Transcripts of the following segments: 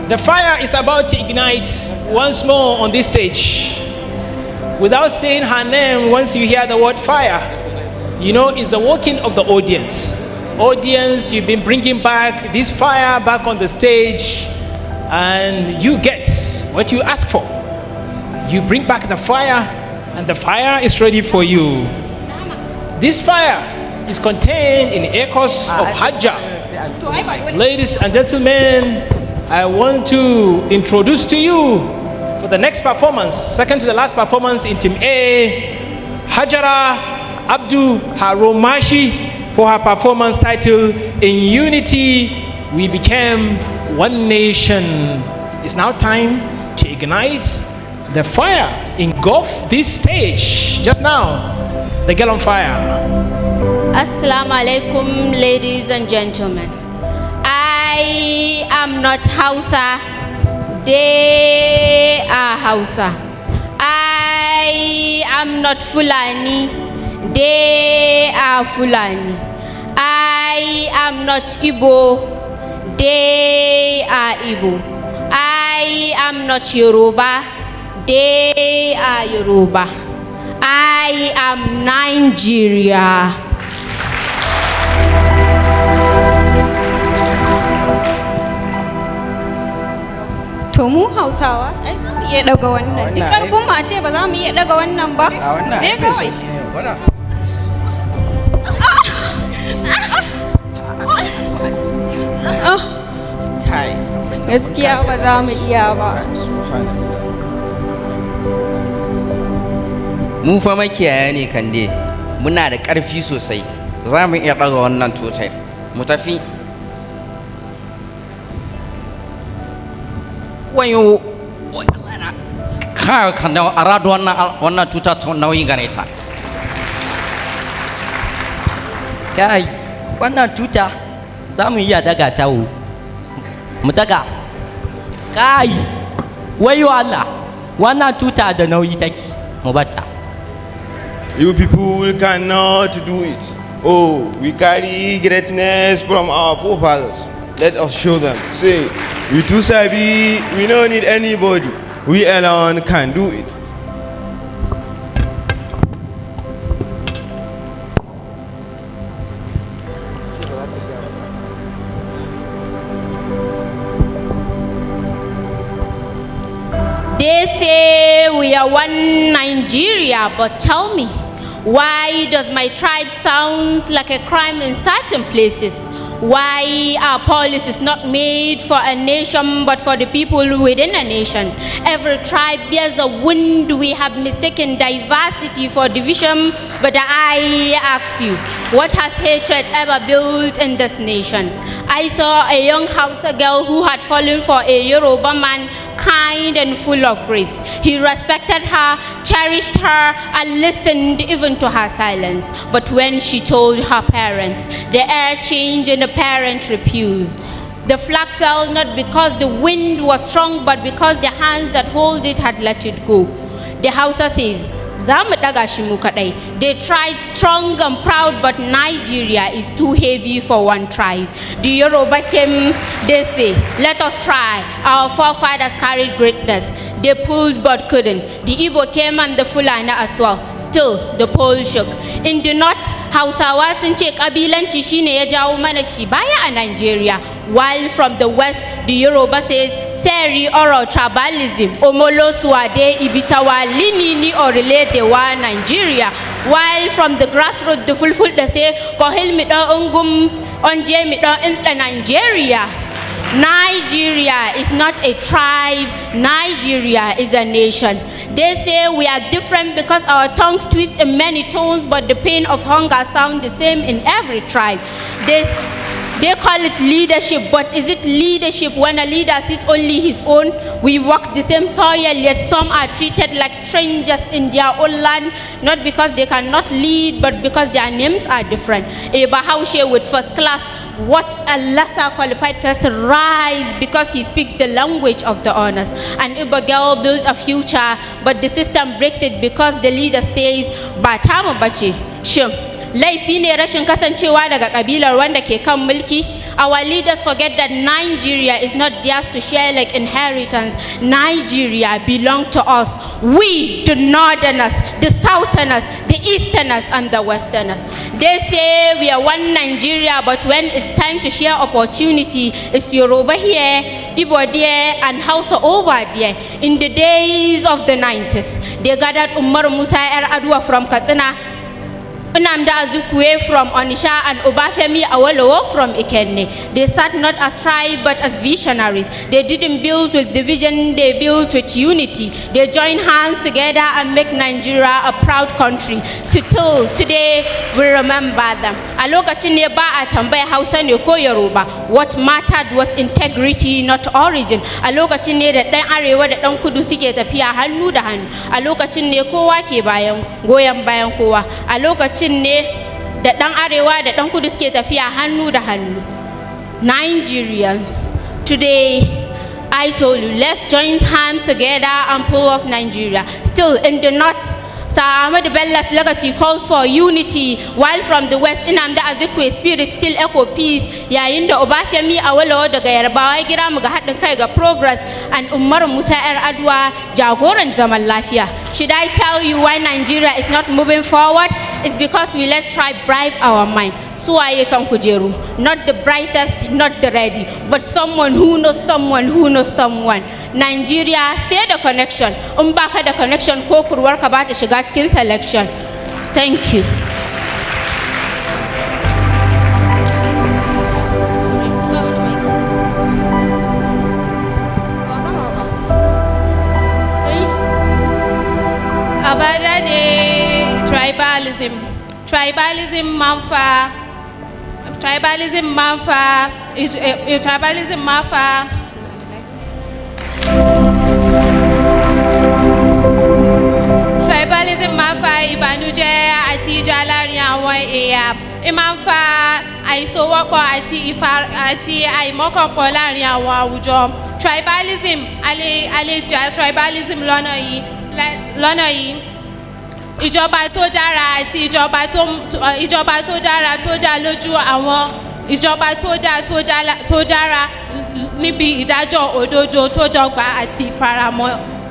The fire is about to ignite once more on this stage. Without saying her name, once you hear the word fire, you know it's the working of the audience. Audience, you've been bringing back this fire back on the stage, and you get what you ask for. You bring back the fire, and the fire is ready for you. This fire is contained in echoes of Hajara. Ladies and gentlemen, I want to introduce to you for the next performance, second to the last performance in Team A, Hajara Abdu Haro Mashi for her performance titled In Unity We Became One Nation. It's now time to ignite the fire, engulf this stage. Just now, the girl on fire. Assalamu alaikum, ladies and gentlemen. I am not Hausa, they are Hausa. I am not Fulani, they are Fulani. I am not Igbo, they are Igbo. I am not Yoruba, they are Yoruba. I am Nigeria. To mu Hausawa, ai za mu iya daga wannan. Duk ƙarfin mu a ce ba za mu iya daga wannan ba. Je kawai. Gaskiya ba za mu iya ba. Mu fa makiyaya ne kande. Muna da ƙarfi sosai. Za mu iya daga wannan tutai. Mu tafi. Wayo ka da aradu wannan tuta ta nauyin gane ta kai wannan tuta za mu iya daga ta mu daga kai wayo Allah wannan tuta da nauyi take mu bata. You people cannot do it. Oh, we carry greatness from our forefathers. Let us show them. Say, we too sabi, we don't need anybody. We alone can do it. They say we are one Nigeria, but tell me, why does my tribe sound like a crime in certain places? Why our policy is not made for a nation but for the people within a nation? Every tribe bears a wound. We have mistaken diversity for division. But I ask you, what has hatred ever built in this nation? I saw a young Hausa girl who had fallen for a Yoruba man, kind and full of grace. He respected her, cherished her, and listened even to her silence. But when she told her parents, the air changed and the parents refused. The flag fell not because the wind was strong, but because the hands that hold it had let it go. The Hausa says, they tried strong and proud, but Nigeria is too heavy for one tribe. The Yoruba came, they say, let us try. Our forefathers carried greatness. They pulled but couldn't. The Igbo came and the Fulani as well. Still, the pole shook. In the north, Hausawa sun ce kabilanci shine ya jawo mana ci baya a Nigeria. While from the west, the Yoruba says, Seri oro tribalism, omolo suade ibitawa linini orile dewa Nigeria. While from the grassroots, the fulful they say, kohil mito ungum onje mito inta Nigeria. Nigeria is not a tribe, Nigeria is a nation. They say we are different because our tongues twist in many tones, but the pain of hunger sounds the same in every tribe. They call it leadership, but is it leadership when a leader sees only his own? We walk the same soil, yet some are treated like strangers in their own land, not because they cannot lead, but because their names are different. A Bahaushe with first class watch a lesser qualified person rise because he speaks the language of the honest. An Igbo girl built a future, but the system breaks it because the leader says, "Ba tamu bace." Shin laifi ne rashin kasancewa daga kabilar wanda ke kan mulki? Our leaders forget that Nigeria is not theirs to share like inheritance. Nigeria belongs to us. We, the Northerners, the Southerners, the Easterners, and the Westerners. They say we are one Nigeria, but when it's time to share opportunity, it's Yoruba here, Igbo there, and Hausa over there. In the days of the 90s, they gathered Umar Musa Adua from Katsina, Nnamdi Azikiwe from Onisha, and Obafemi Awolowo from Ikenne. They sat not as tribe but as visionaries. They didn't build with division, they built with unity. They joined hands together and make Nigeria a proud country. Still today we remember them. A lokacin ne ba a tambaya Hausa ne ko Yoruba. What mattered was integrity, not origin. A lokacin ne da ɗan arewa da ɗan kudu suke tafiya hannu da hannu. A lokacin ne kowa ke goyon bayan kowa. A lokacin ne da ɗan arewa da ɗan kudu suke tafiya hannu da hannu. Nigerians, today I told you, let's join hands together and pull off Nigeria. Still in the north, Sir Ahmed Bello's legacy calls for unity, while from the west, Nnamdi Azikiwe's spirit still echo peace. Yayin da Obafemi Awolowo daga Yarbawa ya gira mu ga haɗin kai ga progress, and Umar Musa Yar'adua jagoran zaman lafiya. Should I tell you why Nigeria is not moving forward? It's because we let tribe bribe our mind. Suwaye kan kujeru, not the brightest, not the ready, but someone who knows someone who knows someone. Nigeria, say the connection. Baka da connection ko kurwar ka ba ta shiga cikin selection. Thank you. Abada de tribalism. Tribalism manfa. Tribalism manfa. Tribalism manfa. Tribalism manfa ìbànújẹ́ àti ìjà láàrin àwọn ẹ̀yà. Ìmanfa àìsowọ́pọ̀ àti àìmọ́kànpọ̀ láàrin àwọn àwùjọ. Tribalism àlejà tribalism lọ́nà yìí. Ìjọba tó dára àti ìjọba tó dára tó dá lójú àwọn ìjọba tó dára níbi ìdájọ́ òdodo tó dọ́gba àti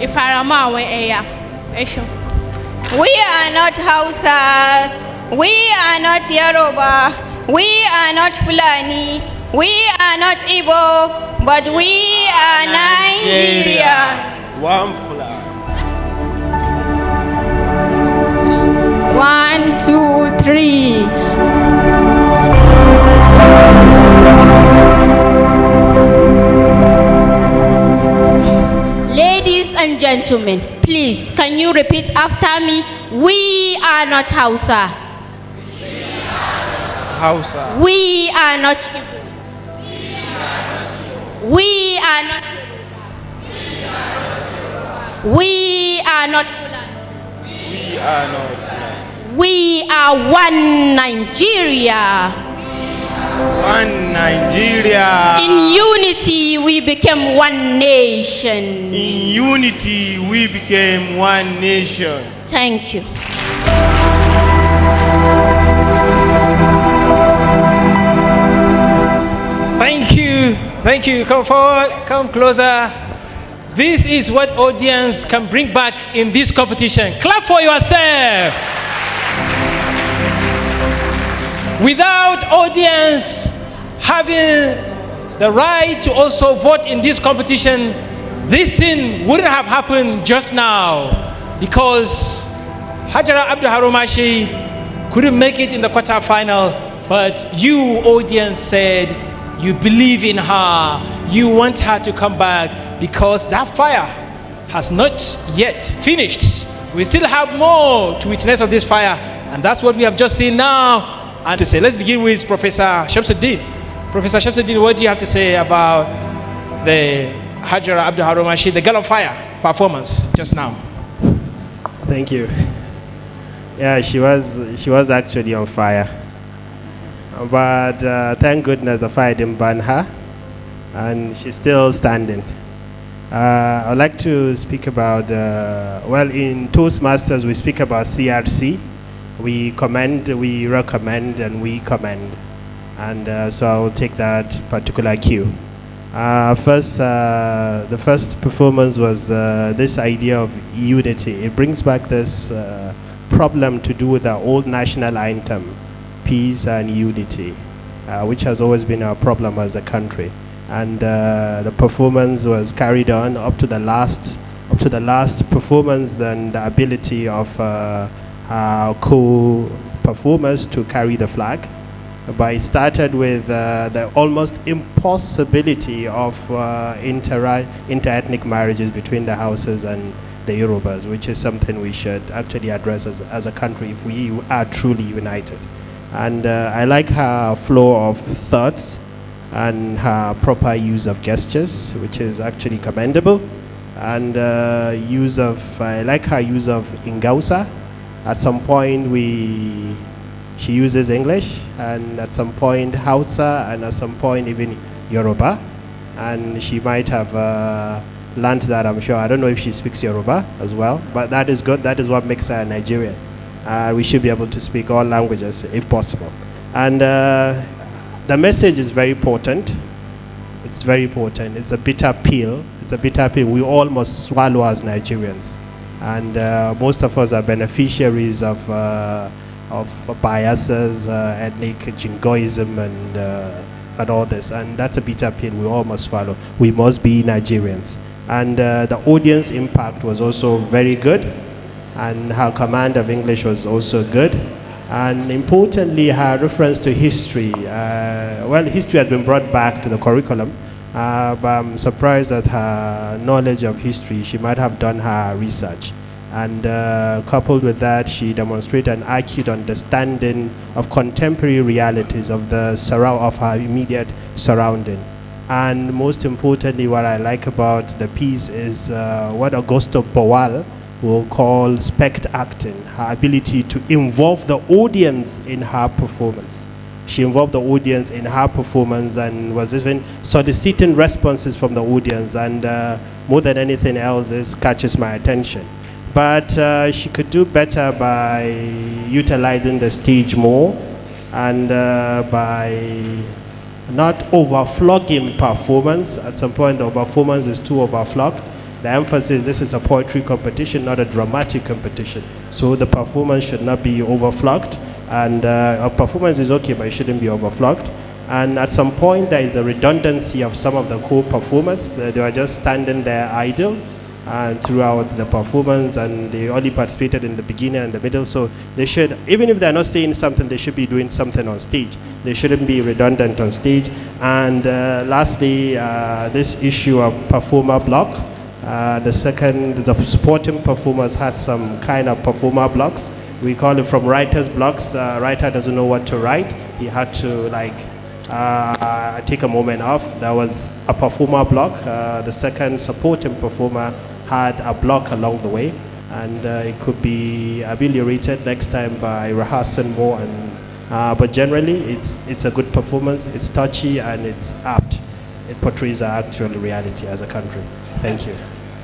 ìfaramọ́ àwọn ẹ̀yà. We are not Hausas, we are not Yoruba, we are not Fulani, we are not Igbo, but we are Nigeria. One flag. 1, 2, 3. Ladies and gentlemen, please, can you repeat after me? We are not Hausa. Hausa. We are not Igbo. We are not Yoruba. We are not Fulani. We are not Fulani. We are one Nigeria. One Nigeria. In unity, we became one nation. In unity, we became one nation. Thank you. Thank you. Thank you. Come forward. Come closer. This is what audience can bring back in this competition. Clap for yourself. Without audience having the right to also vote in this competition, this thing wouldn't have happened just now, because Hajara Abdu Haro Mashi couldn't make it in the quarterfinal, but you, audience, said you believe in her, you want her to come back, because that fire has not yet finished. We still have more to witness of this fire, and that's what we have just seen now. And to say, let's begin with Professor Shamsuddin. Professor Shamsuddin, what do you have to say about the Hajara Abdu Haro Mashi, the Girl on Fire performance just now? Thank you. Yeah, she was actually on fire, but thank goodness the fire didn't burn her, and she's still standing. I'd like to speak about, well, in Toastmasters we speak about CRC. We commend, we recommend, and we commend. And so I will take that particular cue. The first performance was this idea of unity. It brings back this problem to do with our old national anthem, peace and unity, which has always been our problem as a country. And the performance was carried on up to the last performance. Then the ability of our co-performers to carry the flag. But it started with the almost impossibility of inter-ethnic marriages between the Hausas and the Yorubas, which is something we should actually address as a country if we are truly united. And I like her flow of thoughts and her proper use of gestures, which is actually commendable. And I like her use of Ingausa. At some point she uses English, and at some point Hausa, and at some point even Yoruba. And she might have learned that, I'm sure. I don't know if she speaks Yoruba as well, but that is good. That is what makes her Nigerian. We should be able to speak all languages if possible. And the message is very potent. It's very important. It's a bitter pill. It's a bitter pill we all must swallow as Nigerians. And most of us are beneficiaries of biases, ethnic jingoism, and all this. And that's a bitter pill we all must swallow. We must be Nigerians. And the audience impact was also very good. And her command of English was also good. And importantly, her reference to history. History has been brought back to the curriculum. But I'm surprised at her knowledge of history. She might have done her research. And coupled with that, she demonstrated an acute understanding of contemporary realities of of her immediate surrounding. And most importantly, what I like about the piece is what Augusto Boal will call spect acting, her ability to involve the audience in her performance. She involved the audience in her performance and was even soliciting responses from the audience. And more than anything else, this catches my attention. But she could do better by utilizing the stage more and by not overflogging performance. At some point, the performance is too overflogged. The emphasis, this is a poetry competition, not a dramatic competition. So the performance should not be overflogged. And a performance is okay, but it shouldn't be overflogged. And at some point, there is the redundancy of some of the co-performers. They were just standing there idle throughout the performance, and they only participated in the beginning and the middle. So they should, even if they're not saying something, they should be doing something on stage. They shouldn't be redundant on stage. And lastly, this issue of performer block. The supporting performers had some kind of performer blocks. We call it from writer's blocks. Writer doesn't know what to write. He had to take a moment off. That was a performer block. The second supporting performer had a block along the way, and it could be ameliorated next time by rehearsing more. But generally, it's a good performance. It's touchy and it's apt. It portrays our actual reality as a country. Thank you.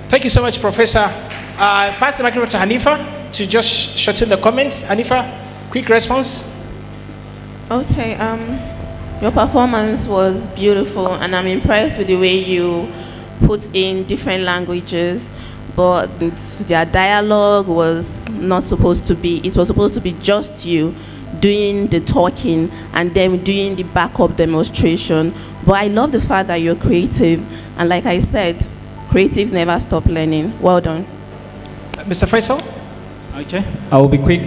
Thank you so much, Professor. Pass the microphone to Hanifa to just shorten the comments. Hanifa, quick response. Okay. Your performance was beautiful, and I'm impressed with the way you put in different languages, but their dialogue was not supposed to be. It was supposed to be just you doing the talking and then doing the backup demonstration. But I love the fact that you're creative, and like I said, creatives never stop learning. Well done. Mr. Faisal? Okay, I will be quick,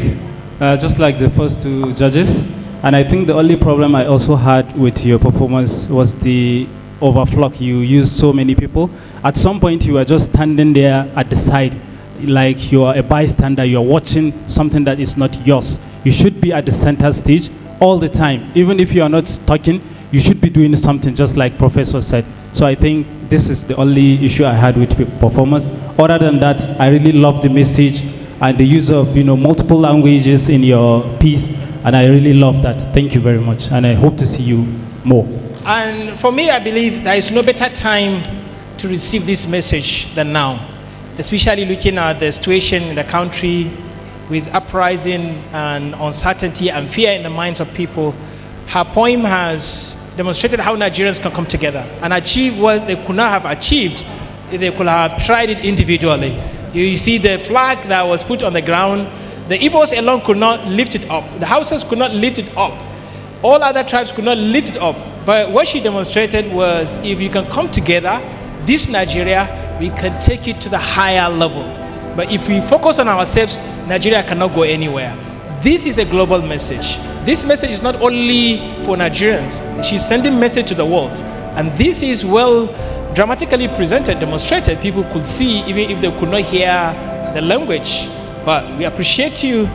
just like the first two judges. And I think the only problem I also had with your performance was the overflock. You used so many people. At some point, you were just standing there at the side, like you are a bystander. You are watching something that is not yours. You should be at the center stage all the time. Even if you are not talking, you should be doing something, just like Professor said. So I think this is the only issue I had with performance. Other than that, I really love the message and the use of multiple languages in your piece. And I really love that. Thank you very much. And I hope to see you more. And for me, I believe there is no better time to receive this message than now, especially looking at the situation in the country with uprising and uncertainty and fear in the minds of people. Her poem has demonstrated how Nigerians can come together and achieve what they could not have achieved if they could have tried it individually. You see the flag that was put on the ground, the Igbos alone could not lift it up. The Hausas could not lift it up. All other tribes could not lift it up. But what she demonstrated was, if you can come together, this Nigeria, we can take it to the higher level. But if we focus on ourselves, Nigeria cannot go anywhere. This is a global message. This message is not only for Nigerians. She's sending message to the world. And this is well dramatically presented, demonstrated. People could see, even if they could not hear the language. But we appreciate you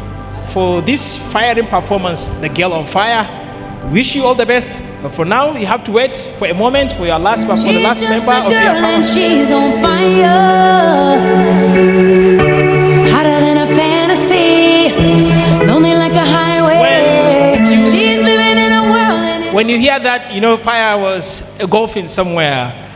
for this firing performance, The Girl on Fire. Wish you all the best. But for now, you have to wait for a moment for your last, for the last member of your power. She's on fire, hotter than a fantasy, lonely like a highway. She's living in a world. When you hear that, you know fire was engulfing somewhere.